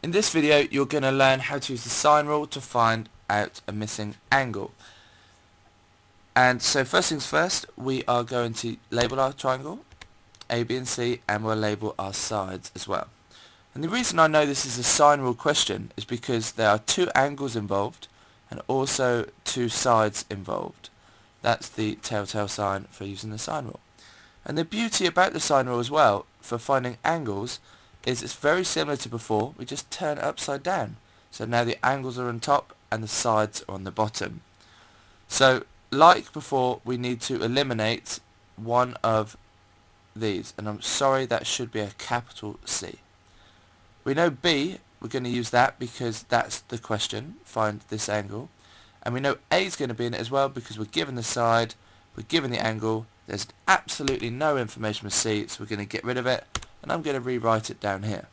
In this video you're going to learn how to use the sine rule to find out a missing angle. And so first things first, we are going to label our triangle A, B and C, and we'll label our sides as well. And the reason I know this is a sine rule question is because there are two angles involved and also two sides involved. That's the telltale sign for using the sine rule. And the beauty about the sine rule as well for finding angles is it's very similar to before. We just turn it upside down. So now the angles are on top and the sides are on the bottom. So like before, we need to eliminate one of these, and I'm sorry, that should be a capital C. We know B, we're going to use that because that's the question, find this angle. And we know A is going to be in it as well because we're given the side, we're given the angle, there's absolutely no information with C, so we're going to get rid of it, and I'm going to rewrite it down here.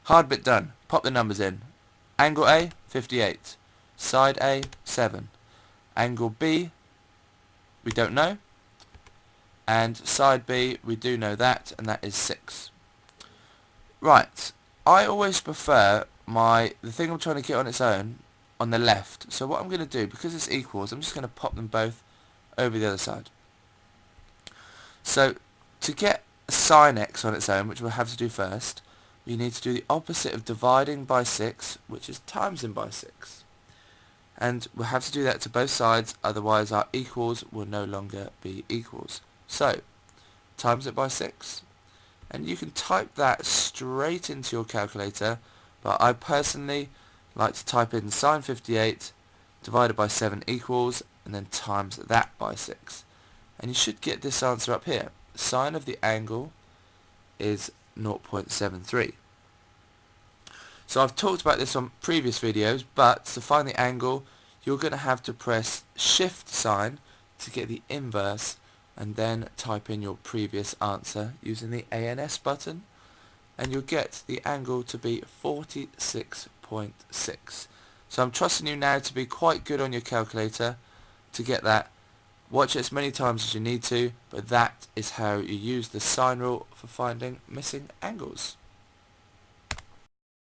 Hard bit done. Pop the numbers in. Angle A, 58. Side A, 7. Angle B, we don't know. And side B, we do know that, and that is 6. Right, I always prefer the thing I'm trying to get on its own on the left. So what I'm going to do, because it's equals, I'm just going to pop them both over the other side. So to get sine x on its own, which we'll have to do first, we need to do the opposite of dividing by 6, which is timesing by 6. And we'll have to do that to both sides, otherwise our equals will no longer be equals. So, times it by 6. And you can type that straight into your calculator, but I personally like to type in sine 58 divided by 7 equals, and then times that by 6. And you should get this answer up here. Sine of the angle is 0.73. So I've talked about this on previous videos, but to find the angle you're going to have to press shift sign to get the inverse and then type in your previous answer using the ANS button, and you'll get the angle to be 46.6. So I'm trusting you now to be quite good on your calculator to get that. Watch it as many times as you need to, but that is how you use the sine rule for finding missing angles.